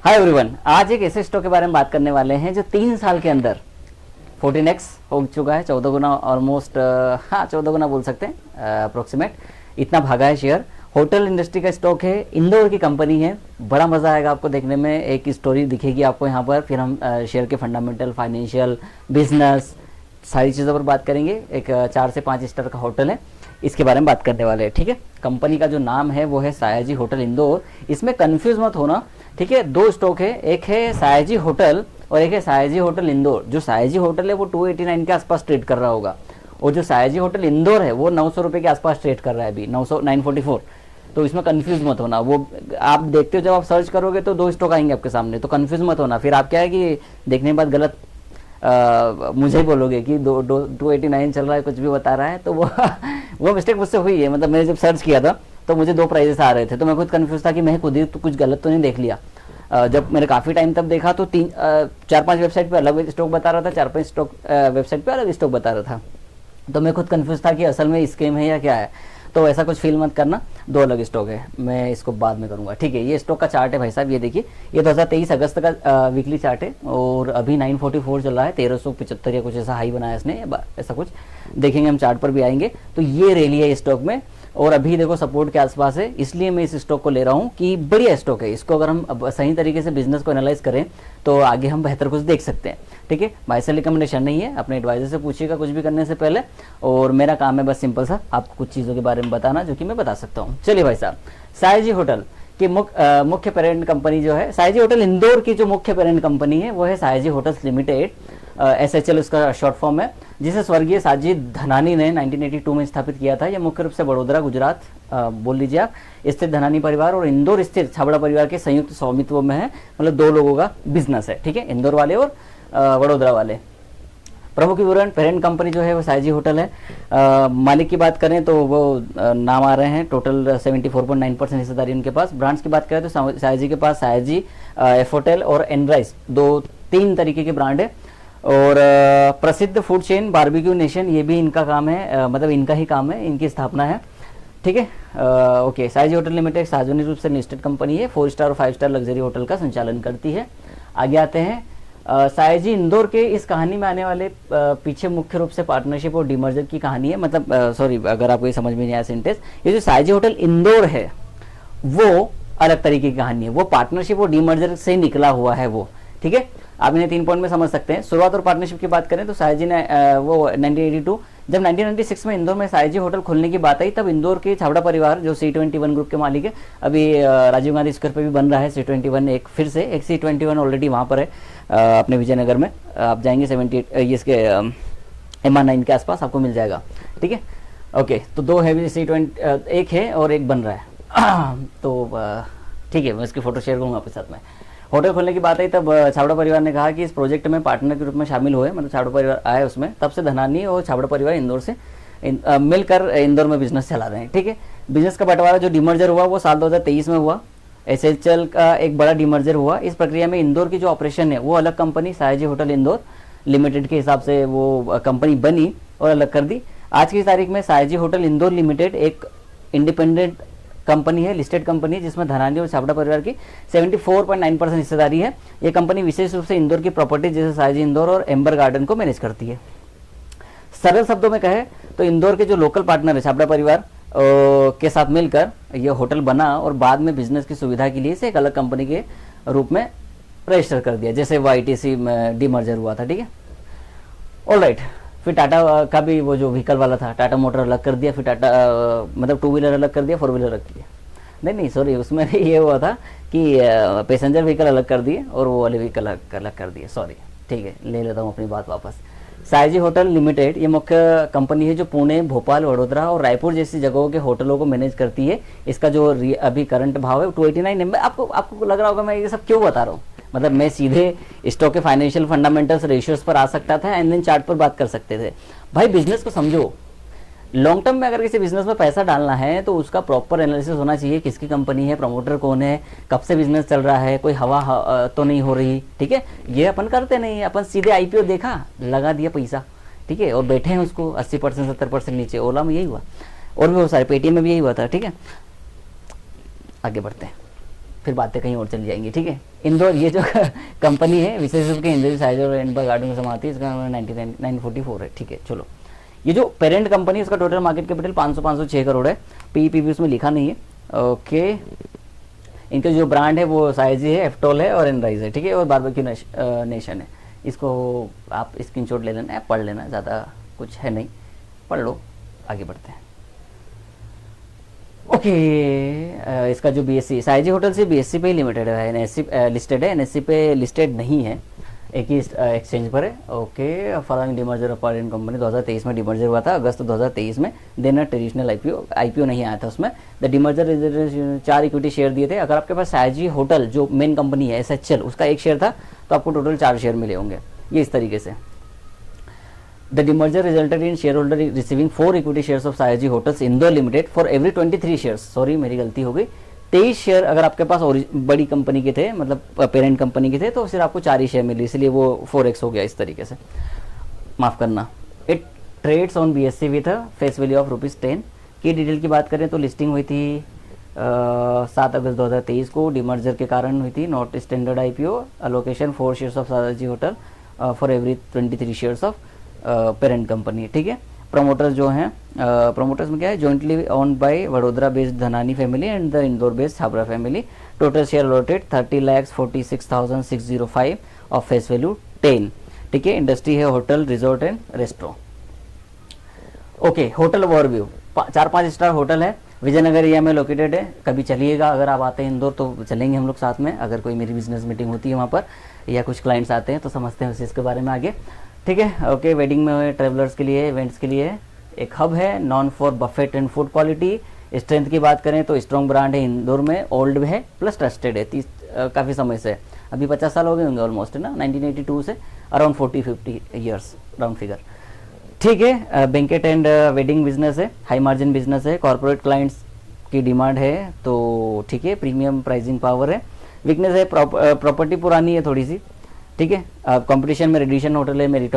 Hi everyone, आज एक ऐसे स्टॉक के बारे में बात करने वाले हैं जो 3 साल के अंदर 14x हो चुका है, 14 गुना ऑलमोस्ट, हाँ 14 गुना बोल सकते हैं अप्रोक्सीमेट, इतना भागा है शेयर। होटल इंडस्ट्री का स्टॉक है, इंदौर की कंपनी है। बड़ा मज़ा आएगा आपको देखने में, एक स्टोरी दिखेगी आपको यहाँ पर, फिर हम शेयर के फंडामेंटल, फाइनेंशियल, बिजनेस, सारी चीज़ों पर बात करेंगे। एक 4 से 5 स्टार का होटल है, इसके बारे में बात करने वाले हैं। ठीक है, कंपनी का जो नाम है वो है सायाजी होटल इंदौर। इसमें कंफ्यूज मत होना, ठीक है। 2 स्टॉक है, एक है सायाजी होटल और एक है सायाजी होटल इंदौर। जो सायाजी होटल है वो 289 के आसपास ट्रेड कर रहा होगा, और जो सायाजी होटल इंदौर है वो 900 रुपये के आसपास ट्रेड कर रहा है अभी, 944। तो इसमें कंफ्यूज मत होना। वो आप देखते हो जब आप सर्च करोगे तो 2 स्टॉक आएंगे आपके सामने, तो कंफ्यूज मत होना। फिर आप क्या है कि देखने के बाद गलत मुझे ही बोलोगे कि 289 चल रहा है, कुछ भी बता रहा है। तो वो मिस्टेक मुझसे हुई है। मतलब मैंने जब सर्च किया था तो मुझे 2 प्राइजेस आ रहे थे, तो मैं खुद कंफ्यूज था कि मैं खुद ही तो कुछ गलत तो नहीं देख लिया। जब मैंने काफ़ी टाइम तब देखा तो 4-5 वेबसाइट पे अलग स्टॉक बता रहा था, 4-5 स्टॉक वेबसाइट पे अलग स्टॉक बता रहा था। तो मैं खुद कंफ्यूज था कि असल में स्कैम है या क्या है। तो ऐसा कुछ फील मत करना, 2 अलग स्टॉक है, मैं इसको बाद में करूंगा। ठीक है, ये स्टॉक का चार्ट है भाई साहब, ये देखिए, ये 2023 अगस्त का वीकली चार्ट है और अभी 944 चल रहा है, 1375 या कुछ ऐसा हाई बनाया इसने, ऐसा कुछ देखेंगे हम, चार्ट पर भी आएंगे। तो ये रैली है स्टॉक में और अभी देखो सपोर्ट के आसपास है, इसलिए मैं इस स्टॉक को ले रहा हूँ कि बढ़िया स्टॉक है। इसको अगर हम सही तरीके से बिजनेस को एनालाइज करें तो आगे हम बेहतर कुछ देख सकते हैं। ठीक है, बाय सेल रिकमेंडेशन नहीं है, अपने एडवाइजर से पूछिएगा कुछ भी करने से पहले। और मेरा काम है बस सिंपल सा आपको कुछ चीज़ों के बारे में बताना जो कि मैं बता सकता हूँ। चलिए भाई साहब, सायाजी होटल की मुख्य पेरेंट कंपनी जो है, सायाजी होटल इंदौर की जो मुख्य पेरेंट कंपनी है वो है सायाजी होटल्स लिमिटेड, SHL उसका शॉर्ट फॉर्म है, जिसे स्वर्गीय साजिद धनानी ने 1982 में स्थापित किया था। यह मुख्य रूप से वडोदरा, गुजरात बोल लीजिए आप, स्थित धनानी परिवार और इंदौर स्थित छाबड़ा परिवार के संयुक्त स्वामित्व में है। मतलब 2 लोगों का बिजनेस है, ठीक है, इंदौर वाले और वडोदरा वाले। प्रमुख विवरण, पेरेंट कंपनी जो है वो सायाजी होटल है। मालिक की बात करें तो वो नाम आ रहे हैं, टोटल 74.9% हिस्सेदारी उनके पास। ब्रांड्स की बात करें तो सायाजी के पास सायाजी, एफ होटल और एनराइस, 2-3 तरीके के ब्रांड है। और प्रसिद्ध फूड चेन बारबेक्यू नेशन, ये भी इनका काम है, मतलब इनका ही काम है, इनकी स्थापना है। ठीक है, ओके। सायाजी होटल लिमिटेड सार्वजनिक रूप से लिस्टेड कंपनी है, 4 स्टार और 5 स्टार लग्जरी होटल का संचालन करती है। आगे आते हैं, सायाजी इंदौर के इस कहानी में आने वाले पीछे मुख्य रूप से पार्टनरशिप और डीमर्जर की कहानी है। मतलब सॉरी, अगर आपको ये समझ में नहीं आया सेंटेंस, ये जो सायाजी होटल इंदौर है वो अलग तरीके की कहानी है, वो पार्टनरशिप और डीमर्जर से निकला हुआ है वो। ठीक है, आप इन्हें 3 पॉइंट में समझ सकते हैं। शुरुआत और पार्टनरशिप की बात करें तो सायाजी ने वो 1982, जब 1996 में इंदौर में सायाजी होटल खोलने की बात आई, तब इंदौर के छाबड़ा परिवार जो C21 ग्रुप के मालिक है, अभी राजीव गांधी स्क्वायर पे भी बन रहा है C21, एक फिर से एक C21 ऑलरेडी वहाँ पर है अपने विजयनगर में। आप जाएंगे 78 इसके MR9 के आसपास आपको मिल जाएगा। ठीक है, ओके। तो 2 है C20, एक है और एक बन रहा है। तो ठीक है, मैं इसकी फोटो शेयर करूँगा आपके साथ में। होटल खोलने की बात आई तब छाबड़ा परिवार ने कहा कि इस प्रोजेक्ट में पार्टनर के रूप में शामिल हुए, मतलब छाबड़ा परिवार आए उसमें। तब से धनानी और छाबड़ा परिवार इंदौर से मिलकर इंदौर में बिजनेस चला रहे हैं। ठीक है, बिजनेस का बंटवारा जो डीमर्जर हुआ वो साल 2023 में हुआ। SHL का एक बड़ा डीमर्जर हुआ। इस प्रक्रिया में इंदौर की जो ऑपरेशन है वो अलग company Sayaji hotel Indore limited के हिसाब से वो कंपनी बनी और अलग कर दी। आज की तारीख में सायाजी होटल इंदौर लिमिटेड एक इंडिपेंडेंट कंपनी है, लिस्टेड कंपनी है, जिसमें धनानी और छाबड़ा परिवार की 74.9% हिस्सेदारी है। ये कंपनी विशेष रूप से इंदौर की प्रॉपर्टी जैसे सायाजी इंदौर और एम्बर गार्डन को मैनेज करती है। सरल शब्दों में कहे तो इंदौर के जो लोकल पार्टनर है छाबड़ा परिवार के साथ मिलकर ये होटल बना और बाद में बिजनेस की सुविधा के लिए इसे एक अलग कंपनी के रूप में रजिस्टर कर दिया, जैसे वो ITC में डीमर्जर हुआ था। ठीक है, ऑलराइट। फिर टाटा का भी वो जो व्हीकल वाला था, टाटा मोटर अलग कर दिया, फिर टाटा मतलब 2 व्हीलर अलग कर दिया, 4 व्हीलर अलग किया। नहीं सॉरी, उसमें ये हुआ था कि पैसेंजर व्हीकल अलग कर दिए और वो वाले व्हीकल अलग कर दिए। सॉरी, ठीक है, ले लेता हूँ अपनी बात वापस। सायाजी होटल लिमिटेड ये मुख्य कंपनी है जो पुणे, भोपाल, वडोदरा और रायपुर जैसी जगहों के होटलों को मैनेज करती है। इसका जो अभी करंट भाव है 289 है। आपको लग रहा होगा मैं ये सब क्यों बता रहा हूँ, मतलब मैं सीधे स्टॉक के फाइनेंशियल फंडामेंटल्स रेशियोज पर आ सकता था एंड देन चार्ट पर बात कर सकते थे। भाई बिजनेस को समझो, लॉन्ग टर्म में अगर किसी बिजनेस में पैसा डालना है तो उसका प्रॉपर एनालिसिस होना चाहिए, किसकी कंपनी है, प्रमोटर कौन है, कब से बिजनेस चल रहा है, कोई हवा तो नहीं हो रही। ठीक है, ये अपन करते नहीं है, अपन सीधे IPO देखा, लगा दिया पैसा, ठीक है, और बैठे हैं उसको 80% 70% नीचे। ओला में यही हुआ और भी बहुत सारे, पेटीएम में भी यही हुआ था। ठीक है, आगे बढ़ते हैं। फिर बातें कहीं और चली जाएंगी, ठीक है। इंदौर ये जो कंपनी है विशेष रूप के इंदौर साइज और एंड गार्डन में समाती है, इसका 944 है, ठीक है। चलो, ये जो पेरेंट कंपनी है उसका टोटल मार्केट कैपिटल 506 करोड़ है, पीईपीवी उसमें लिखा नहीं है, ओके। इनका जो ब्रांड है वो साइजी है, एफ्टोल है और एनराइज है, ठीक है, और बारबेक्यू नेशन है। इसको आप स्क्रीनशॉट ले लेना, पढ़ लेना, ज़्यादा कुछ है नहीं, पढ़ लो, आगे बढ़ते हैं। ओके, इसका जो बीएससी साइजी होटल से बीएससी पे ही लिमिटेड है, एनएससी लिस्टेड है, एनएससी पे लिस्टेड नहीं है, एक ही एक्सचेंज पर है, okay. Following demerger of parent company 2023 में डिमर्जर हुआ था, अगस्त 2023 में, देन ट्रेडिशनल आईपीओ नहीं आया था उसमें। द डिमर्जर 4 इक्विटी शेयर दिए थे। अगर आपके पास साइजी होटल जो मेन कंपनी है एसएचएल, उसका 1 शेयर था तो आपको टोटल 4 शेयर मिले होंगे, ये इस तरीके से। The demerger resulted in share holder receiving 4 equity shares of Sayaji hotels Indore limited for every 23 shares, sorry मेरी गलती हो गई, 23 शेयर अगर आपके पास बड़ी कंपनी के थे, मतलब पेरेंट कंपनी के थे, तो सिर्फ आपको 4 ही शेयर मिली, इसलिए वो 4x हो गया इस तरीके से, माफ करना। It trades on BSC with face value of ₹10। की डिटेल की बात करें तो लिस्टिंग हुई थी 7 अगस्त 2023 को, डिमर्जर के कारण हुई थी, not standard IPO, allocation 4 shares of Sayaji hotel for every 23 shares of parent company, ठीक है। प्रमोटर्स जो हैं, प्रमोटर्स में क्या है, jointly owned by Vadodara based Dhanani family and the Indore based Chhabra family. Total share allotted 30,46,605 of face value 10, ठीक है। इंडस्ट्री है hotel, resort and restaurant. Okay, hotel overview, 4-5 star hotel है, विजयनगर एरिया में लोकेटेड है। कभी चलिएगा, अगर आप आते हैं इंदौर तो चलेंगे हम लोग साथ में, अगर कोई मेरी बिजनेस मीटिंग होती है वहाँ पर या कुछ क्लाइंट्स आते हैं तो समझते हैं उस चीज़ के बारे में आगे, ठीक है। ओके, वेडिंग में, ट्रेवलर्स के लिए, इवेंट्स के लिए एक हब है, non for Buffett and food quality. Strength की बात करें तो स्ट्रॉन्ग ब्रांड है इंदौर में, ओल्ड भी है प्लस ट्रस्टेड है, काफ़ी समय से, अभी 50 साल हो गए होंगे ऑलमोस्ट, है ना, 1982 से अराउंड 40-50 ईयर्स राउंड फिगर, ठीक है। बैंकेट एंड वेडिंग बिजनेस है, हाई मार्जिन बिजनेस है, कॉर्पोरेट क्लाइंट्स की डिमांड है तो ठीक है, प्रीमियम प्राइसिंग पावर है। वीकनेस है, प्रॉपर्टी पुरानी है थोड़ी सी, ठीक है। कंपटीशन में रेडिशन होटल है, मेरिट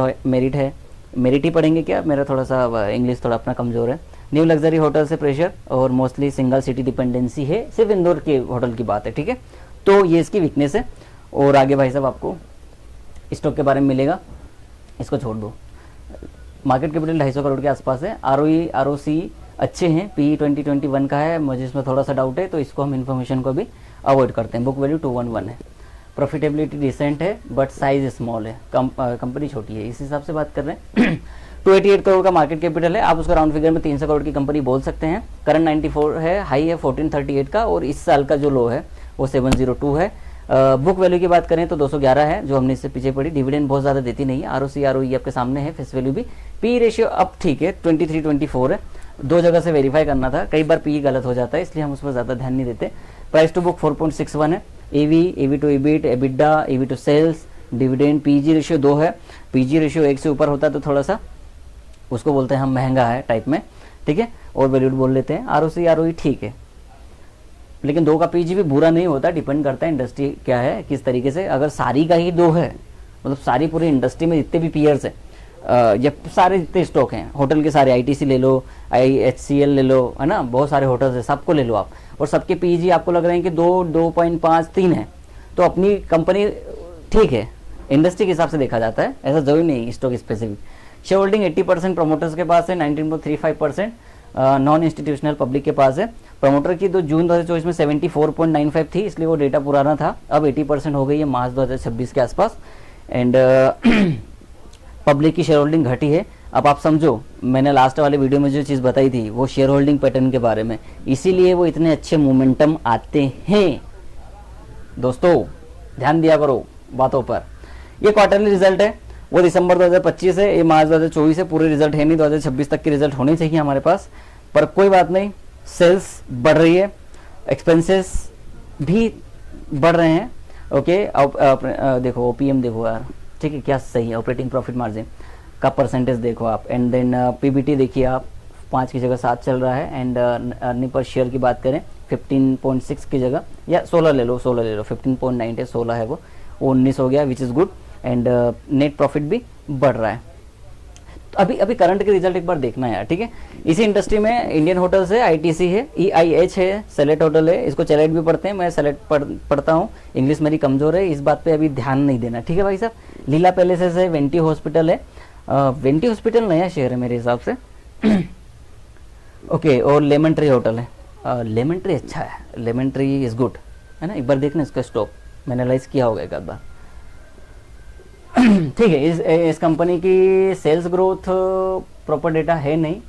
है, मेरिट ही पढ़ेंगे क्या, मेरा थोड़ा सा इंग्लिश थोड़ा अपना कमज़ोर है। न्यू लग्जरी होटल से प्रेशर और मोस्टली सिंगल सिटी डिपेंडेंसी है, सिर्फ इंदौर के होटल की बात है, ठीक है। तो ये इसकी वीकनेस है। और आगे भाई साहब आपको स्टॉक के बारे में मिलेगा, इसको छोड़ दो। मार्केट कैपिटल 250 करोड़ के आसपास है, आरओई आरओसी अच्छे हैं, पी 2021 का है, मुझे इसमें थोड़ा सा डाउट है तो इसको हम इन्फॉर्मेशन को भी अवॉइड करते हैं। बुक वैल्यू 211 है, प्रॉफिटेबिलिटी डिसेंट है बट साइज स्मॉल है, कंपनी छोटी है, इस हिसाब से बात कर रहे हैं। 288 करोड़ का मार्केट कैपिटल है, आप उसका राउंड फिगर में 300 करोड़ की कंपनी बोल सकते हैं। करंट 94 है, हाई है 1438 का, और इस साल का जो लो है वो 702 है। बुक वैल्यू की बात करें तो 211 है, जो हमने इससे पीछे पड़ी। डिविडेंड बहुत ज़्यादा देती नहीं है। आरओसी आरओई आपके सामने है, फेस वैल्यू भी। पी रेशियो अब ठीक है 23-24 है, 2 जगह से वेरीफाई करना था, कई बार पी गलत हो जाता है इसलिए हम उस पर ज़्यादा ध्यान नहीं देते। प्राइस टू बुक 4.61 है। EV to EBIT, EBITDA, EV to sales, dividend, PEG ratio 2 है। पीजी रेशियो 1 से ऊपर होता है तो थोड़ा सा उसको बोलते हैं हम महंगा है टाइप में, ठीक है, और वैल्यूड बोल लेते हैं। आरओसी आरओई ठीक है, लेकिन 2 का पीजी भी बुरा नहीं होता, डिपेंड करता है इंडस्ट्री क्या है, किस तरीके से। अगर सारी का ही 2 है, मतलब सारी पूरी इंडस्ट्री में जितने भी पीयर्स हैं या सारे जितने स्टॉक हैं, होटल के सारे, आईटीसी ले लो, IHCL ले लो, है ना, बहुत सारे होटल्स हैं, सबको ले लो आप, और सबके पीजी आपको लग रहे हैं कि 2, 2.5, 3 है, तो अपनी कंपनी ठीक है, इंडस्ट्री के हिसाब से देखा जाता है, ऐसा जरूरी नहीं stock specific. Share holding 80% promoters के पास है, 19.35% नॉन इंस्टीट्यूशनल पब्लिक के पास है। प्रमोटर की तो जून 2024 में 74.95 थी, इसलिए वो डेटा पुराना था, अब 80% हो गई है मार्च 2026 के आसपास। एंड पब्लिक की शेयर होल्डिंग घटी है। अब आप समझो, मैंने लास्ट वाले वीडियो में जो चीज़ बताई थी वो शेयर होल्डिंग पैटर्न के बारे में, इसीलिए वो इतने अच्छे मोमेंटम आते हैं। दोस्तों ध्यान दिया करो बातों पर। ये क्वार्टरली रिजल्ट है, वो दिसंबर 2025 है, ये मार्च 2024 है, पूरे रिजल्ट है नहीं, 2026 तक के रिजल्ट होने चाहिए हमारे पास, पर कोई बात नहीं, सेल्स बढ़ रही है, एक्सपेंसेस भी बढ़ रहे हैं। ओके, देखो ओपीएम देखो यार, ठीक है, क्या सही है, ऑपरेटिंग प्रॉफिट मार्जिन का परसेंटेज देखो आप, एंड देन पीबीटी देखिए आप, 5 की जगह 7 चल रहा है। एंड अर्निंग पर शेयर की बात करें 15.6 की जगह, या 16 ले लो, 15.9 है, 16 है वो 19 हो गया, which is good. And net profit भी बढ़ रहा है। अभी अभी करंट के रिजल्ट एक बार देखना है यार, ठीक है। इसी इंडस्ट्री में इंडियन होटल्स है, आईटीसी है, EIH है, सेलेक्ट होटल है, इसको चैलेट भी पढ़ते हैं, मैं सेलेक्ट पढ़ता हूँ, इंग्लिश मेरी कमज़ोर है, इस बात पे अभी ध्यान नहीं देना, ठीक है भाई साहब। लीला पैलेसेस है, वेंटी हॉस्पिटल है, वेंटी हॉस्पिटल नया शेयर है मेरे हिसाब से ओके, और लेमन ट्री होटल है, लेमन ट्री अच्छा है, लेमन ट्री इज़ गुड, है ना, एक बार देखना इसका स्टॉक, मैंने एनालाइज किया होगा एक आध बार ठीक है। इस कंपनी की सेल्स ग्रोथ प्रॉपर डेटा है नहीं,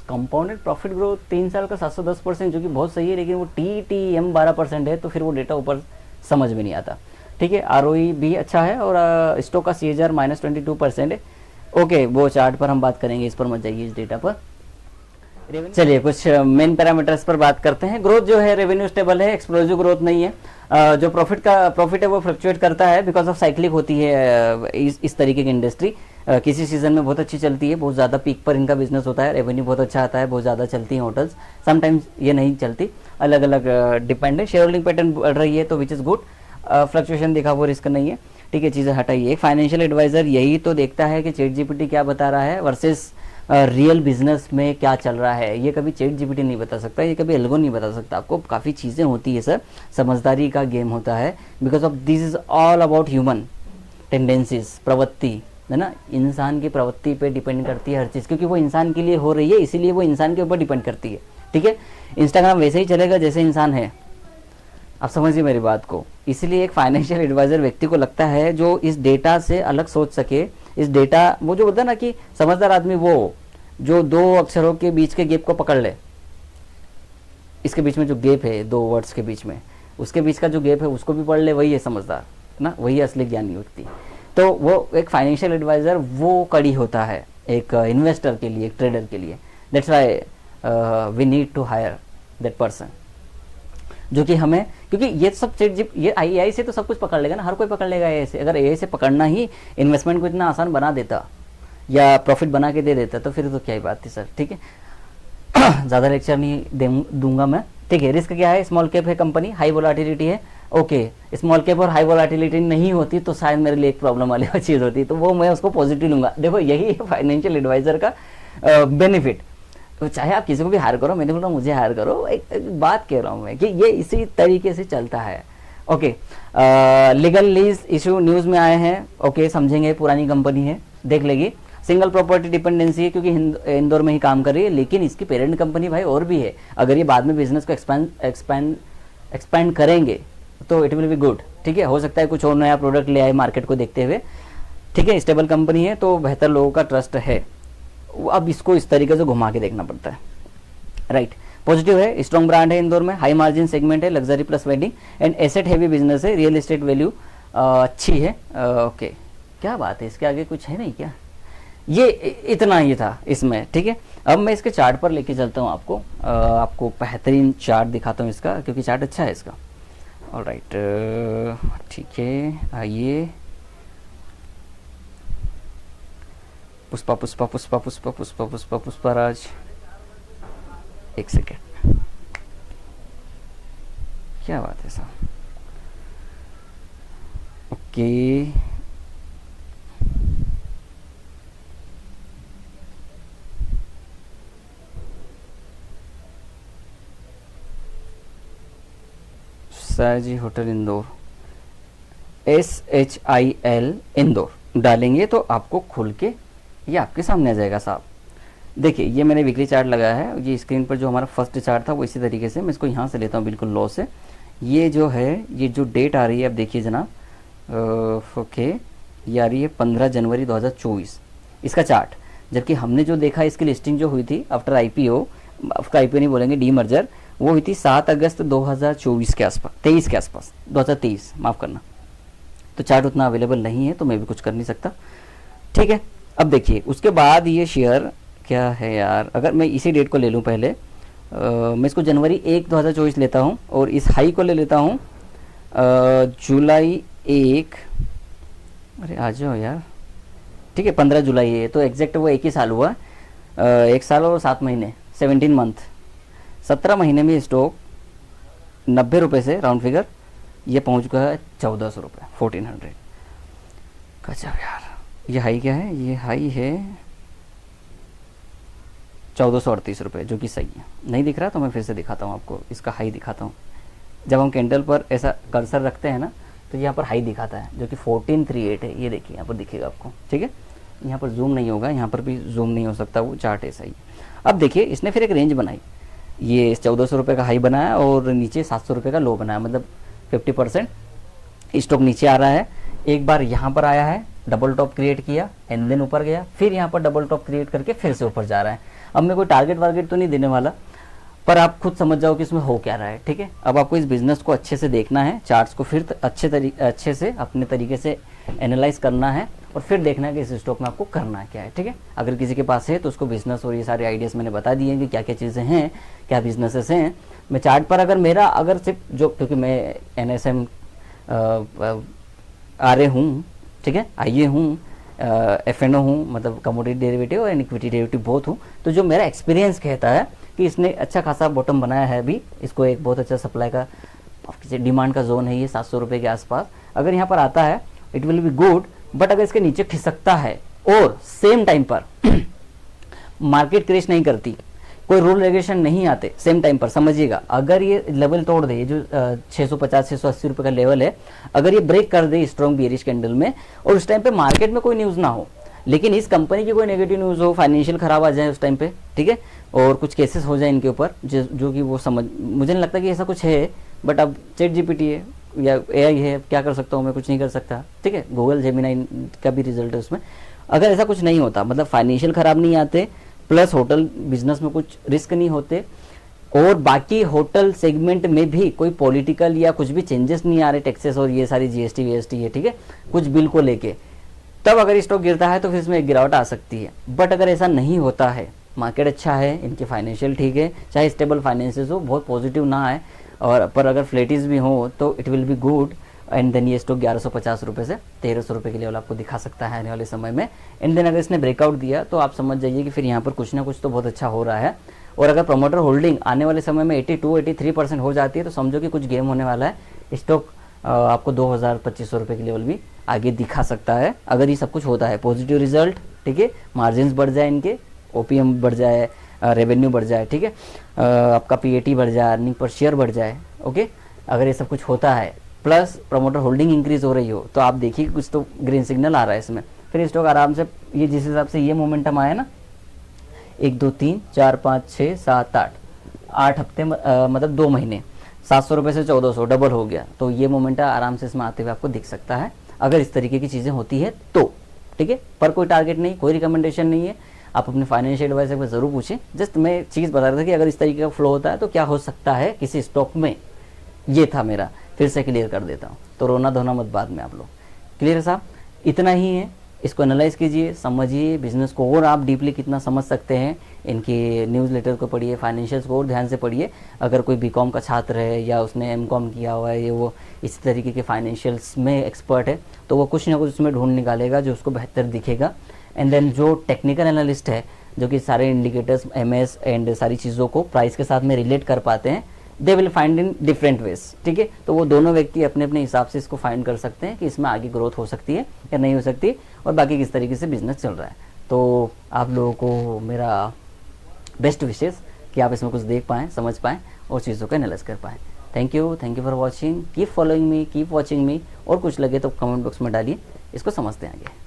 कंपाउंडेड प्रॉफिट ग्रोथ 3 साल का 710%, जो कि बहुत सही है, लेकिन वो TTM 12% है, तो फिर वो डेटा ऊपर समझ में नहीं आता, ठीक है। ROE भी अच्छा है, और स्टॉक का CAGR -22% है। ओके, वो चार्ट पर हम बात करेंगे, इस पर मत जाइए, इस डेटा पर। चलिए कुछ मेन पैरामीटर्स पर बात करते हैं। ग्रोथ जो है रेवेन्यू स्टेबल है, एक्सप्लोसिव ग्रोथ नहीं है। जो प्रॉफिट है वो फ्लक्चुएट करता है, बिकॉज ऑफ साइक्लिक होती है इस तरीके की इंडस्ट्री। किसी सीजन में बहुत अच्छी चलती है, बहुत ज़्यादा पीक पर इनका बिजनेस होता है, रेवेन्यू बहुत अच्छा आता है, बहुत ज़्यादा चलती हैं होटल्स, समटाइम्स ये नहीं चलती, अलग अलग डिपेंड है। शेयर होल्डिंग पैटर्न बढ़ रही है तो विच इज़ गुड, फ्लक्चुएशन देखा वो रिस्क नहीं है, ठीक है, चीज़ें हटाइए। एक फाइनेंशियल एडवाइजर यही तो देखता है कि ChatGPT क्या बता रहा है वर्सेस रियल बिजनेस में क्या चल रहा है। ये कभी ChatGPT नहीं बता सकता, ये कभी एल्गो नहीं बता सकता आपको, काफ़ी चीज़ें होती है सर, समझदारी का गेम होता है, because of this is all about human tendencies, प्रवृत्ति, है ना, इंसान की प्रवृत्ति पे डिपेंड करती है हर चीज़, क्योंकि वो इंसान के लिए हो रही है, इसीलिए वो इंसान के ऊपर डिपेंड करती है, ठीक है। इंस्टाग्राम वैसे ही चलेगा जैसे इंसान है, आप समझिए मेरी बात को। इसलिए एक फाइनेंशियल एडवाइजर व्यक्ति को लगता है जो इस डेटा से अलग सोच सके, इस डेटा, वो जो होता है ना कि समझदार आदमी वो जो 2 अक्षरों के बीच के गैप को पकड़ ले, इसके बीच में जो गैप है 2 वर्ड्स के बीच में, उसके बीच का जो गैप है उसको भी पढ़ ले, वही है समझदार ना, वही असली ज्ञानी व्यक्ति। तो वो एक फाइनेंशियल एडवाइजर वो कड़ी होता है एक इन्वेस्टर के लिए, एक ट्रेडर के लिए। That's why we need to hire that person, जो कि हमें, क्योंकि ये सब ये AI से तो सब कुछ पकड़ लेगा ना, हर कोई पकड़ लेगा AI से। अगर AI से पकड़ना ही इन्वेस्टमेंट को इतना आसान बना देता या प्रॉफिट बना के दे देता तो फिर तो क्या ही बात थी सर, ठीक है ज़्यादा लेक्चर नहीं दूंगा मैं, ठीक है। रिस्क क्या है, स्मॉल कैप है कंपनी, हाई वोलाटिलिटी है, ओके। स्मॉल कैप और हाई वोलाटिलिटी नहीं होती तो शायद मेरे लिए एक प्रॉब्लम वाली चीज़ होती, तो वो मैं उसको पॉजिटिव लूंगा। देखो यही है फाइनेंशियल एडवाइजर का बेनिफिट। तो चाहे आप किसी को भी हायर करो, मैंने बोला मुझे हायर करो, एक बात कह रहा हूँ मैं कि ये इसी तरीके से चलता है, okay. Legal lease issue news में आए हैं, ओके, समझेंगे, पुरानी कंपनी है, देख लेगी। सिंगल प्रॉपर्टी डिपेंडेंसी है क्योंकि इंदौर में ही काम कर रही है, लेकिन इसकी पेरेंट कंपनी भाई और भी है। अगर ये बाद में बिजनेस को एक्सपैंड करेंगे तो इट विल बी गुड, ठीक है। हो सकता है कुछ और नया प्रोडक्ट ले आए मार्केट को देखते हुए, ठीक है। स्टेबल कंपनी है तो बेहतर लोगों का ट्रस्ट है, अब इसको इस तरीके से घुमा के देखना पड़ता है, राइट। पॉजिटिव है, स्ट्रॉन्ग ब्रांड है इंदौर में, हाई मार्जिन सेगमेंट है, luxury plus wedding and asset heavy business है, रियल एस्टेट वैल्यू अच्छी है, ओके। क्या बात है, इसके आगे कुछ है नहीं क्या, ये इतना ही था इसमें, ठीक है। अब मैं इसके चार्ट पर लेके चलता हूँ आपको, आपको बेहतरीन चार्ट दिखाता हूँ इसका, क्योंकि चार्ट अच्छा है इसका, ऑलराइट, ठीक है। आइए, पुष्पा पुष्पा पुष्पा पुष्पा पुष्पा पुष्पा पुष्पाराज, एक सेकेंड, क्या बात है साहब, ओके। साजी होटल इंदौर, SHIL इंदौर डालेंगे तो आपको खुल के ये आपके सामने आ जाएगा साहब। देखिए ये मैंने वीकली चार्ट लगाया है, ये स्क्रीन पर जो हमारा फर्स्ट चार्ट था वो इसी तरीके से, मैं इसको यहाँ से लेता हूँ बिल्कुल लो से। ये जो है, ये जो डेट आ रही है, अब देखिए जनाब, ओके, ये आ रही है 15 जनवरी 2024 इसका चार्ट। जबकि हमने जो देखा, इसकी लिस्टिंग जो हुई थी आफ्टर IPO, आपका IPO नहीं बोलेंगे, डी मर्जर, वो हुई थी 7 अगस्त 2024 के आसपास, 23 के आसपास, 2023 माफ़ करना। तो चार्ट उतना अवेलेबल नहीं है तो मैं भी कुछ कर नहीं सकता, ठीक है। अब देखिए उसके बाद ये शेयर क्या है यार, अगर मैं इसी डेट को ले लूँ पहले, मैं इसको जनवरी 1 2024 लेता हूँ और इस हाई को ले लेता हूँ जुलाई 1, अरे आ जाओ यार, ठीक है, 15 जुलाई है, तो एग्जैक्ट वो 1 ही साल हुआ, 1 साल और 7 महीने, 17 मंथ, 17 महीने में स्टॉक 90 रुपये से राउंड फिगर ये पहुंच गया है 1400 रुपये, 1400। गजब यार, ये हाई क्या है, ये हाई है 1438 रुपये, जो कि सही है। नहीं दिख रहा तो मैं फिर से दिखाता हूँ आपको, इसका हाई दिखाता हूँ। जब हम कैंडल पर ऐसा कर्सर रखते हैं ना, तो यहाँ पर हाई दिखाता है जो कि 1438 है। ये देखिए यहाँ पर दिखेगा आपको, ठीक है। यहाँ पर जूम नहीं होगा, यहाँ पर भी जूम नहीं हो सकता, वो चार्ट ऐसा ही। अब देखिए इसने फिर एक रेंज बनाई, ये 1400 रुपये का हाई बनाया और नीचे 700 रुपये का लो बनाया, मतलब 50% स्टॉक नीचे आ रहा है। एक बार यहाँ पर आया है, डबल टॉप क्रिएट किया एंड देन ऊपर गया, फिर यहाँ पर डबल टॉप क्रिएट करके फिर से ऊपर जा रहा है। अब मैं कोई टारगेट वारगेट तो नहीं देने वाला, पर आप खुद समझ जाओ कि इसमें हो क्या रहा है, ठीक है। अब आपको इस बिजनेस को अच्छे से देखना है, चार्ट्स को फिर अच्छे से अपने तरीके से एनालाइज करना है और फिर देखना है कि इस स्टॉक में आपको करना क्या है, ठीक है। अगर किसी के पास है तो उसको बिजनेस और ये सारे आइडियाज़ मैंने बता दिए हैं कि क्या क्या चीज़ें हैं, क्या बिजनेसेस हैं। मैं चार्ट पर अगर सिर्फ जो, क्योंकि मैं NSM RA हूँ, ठीक है, IA हूँ, FNO हूँ, मतलब कमोडिटी डेरिवेटिव और इक्विटी डेरिवेटिव बोथ हूँ। तो जो मेरा एक्सपीरियंस कहता है कि इसने अच्छा खासा बॉटम बनाया है अभी, इसको एक बहुत अच्छा सप्लाई का डिमांड का जोन है ये 700 रुपये के आसपास। अगर यहाँ पर आता है it will be good, but अगर इसके नीचे खिसकता है और सेम टाइम पर मार्केट क्रैश नहीं करती, कोई रूल रेगुलेशन नहीं आते सेम टाइम पर, समझिएगा, अगर ये लेवल तोड़ दे, जो 650-680 रुपये का लेवल है, अगर ये ब्रेक कर दे स्ट्रॉन्ग बियरिश कैंडल में और उस टाइम पे मार्केट में कोई न्यूज़ ना हो, लेकिन इस कंपनी की कोई नेगेटिव न्यूज़ हो, फाइनेंशियल खराब आ जाए उस टाइम पे, ठीक है, और कुछ केसेस हो जाए इनके ऊपर जो कि वो मुझे नहीं लगता कि ऐसा कुछ है, बट अब ChatGPT है या AI है, क्या कर सकता हूँ मैं, कुछ नहीं कर सकता, ठीक है। गूगल जेमिनाई का भी रिजल्ट है उसमें। अगर ऐसा कुछ नहीं होता, मतलब फाइनेंशियल खराब नहीं आते, प्लस होटल बिजनेस में कुछ रिस्क नहीं होते, और बाकी होटल सेगमेंट में भी कोई पॉलिटिकल या कुछ भी चेंजेस नहीं आ रहे, टैक्सेस और ये सारी GST VST है, ठीक है, कुछ बिल को लेके, तब अगर स्टॉक गिरता है तो फिर इसमें एक गिरावट आ सकती है। बट अगर ऐसा नहीं होता है, मार्केट अच्छा है, इनके फाइनेंशियल ठीक है, चाहे स्टेबल फाइनेंसेस हो, बहुत पॉजिटिव ना आए, और पर अगर फ्लैटिस भी हो तो it will be good, and then ये स्टॉक 1150 रुपये से 1300 रुपये के लेवल आपको दिखा सकता है आने वाले समय में। एंड देन अगर इसने ब्रेकआउट दिया तो आप समझ जाइए कि फिर यहाँ पर कुछ ना कुछ तो बहुत अच्छा हो रहा है। और अगर प्रमोटर होल्डिंग आने वाले समय में 82-83% हो जाती है तो समझो कि कुछ गेम होने वाला है। स्टॉक आपको 2000-2500 रुपये के लेवल भी आगे दिखा सकता है, अगर ये सब कुछ होता है, पॉजिटिव रिजल्ट, ठीक है, मार्जिन बढ़ जाए इनके, OPM बढ़ जाए, रेवेन्यू बढ़ जाए, ठीक है, आपका PAT बढ़ जाए, अर्निंग पर शेयर बढ़ जाए, ओके, अगर ये सब कुछ होता है, प्लस प्रमोटर होल्डिंग इंक्रीज हो रही हो, तो आप देखिए कुछ तो ग्रीन सिग्नल आ रहा है इसमें, फिर स्टॉक आराम से, ये जिस हिसाब से ये मोमेंटम आया ना, 1 2 3 4 5 6 7 8 हफ्ते, मतलब 2 महीने, 700 रुपये से 1400 डबल हो गया, तो ये मोमेंटम आराम से इसमें आते हुए आपको दिख सकता है अगर इस तरीके की चीज़ें होती है तो, ठीक है। पर कोई टारगेट नहीं, कोई रिकमेंडेशन नहीं है, आप अपने फाइनेंशियल एडवाइजर को जरूर पूछें। जस्ट मैं चीज़ बता रहा था कि अगर इस तरीके का फ्लो होता है तो क्या हो सकता है किसी स्टॉक में, ये था मेरा, फिर से क्लियर कर देता हूँ, तो रोना धोना मत बाद में आप लोग। क्लियर है साहब, इतना ही है, इसको एनालाइज कीजिए, समझिए बिजनेस को, और आप डीपली कितना समझ सकते हैं, इनके न्यूज़लेटर को पढ़िए, फाइनेंशियल्स को और ध्यान से पढ़िए। अगर कोई BCom का छात्र है या उसने MCom किया हुआ है, ये वो इसी तरीके के फाइनेंशियल्स में एक्सपर्ट है, तो वो कुछ ना कुछ उसमें ढूंढ निकालेगा जो उसको बेहतर दिखेगा। एंड देन जो टेक्निकल एनालिस्ट है, जो कि सारे इंडिकेटर्स, MS एंड सारी चीज़ों को प्राइस के साथ में रिलेट कर पाते हैं, they will find in different ways, ठीक है। तो वो दोनों व्यक्ति अपने अपने हिसाब से इसको फाइंड कर सकते हैं कि इसमें आगे ग्रोथ हो सकती है या नहीं हो सकती, और बाकी किस तरीके से बिजनेस चल रहा है। तो आप लोगों को मेरा बेस्ट विशेष कि आप इसमें कुछ देख पाएँ, समझ पाएँ और चीज़ों को एनालाइज कर पाएँ। Thank you for watching, keep following me, keep watching मी, और कुछ लगे तो कमेंट बॉक्स में डालिए, इसको समझते हैं आगे।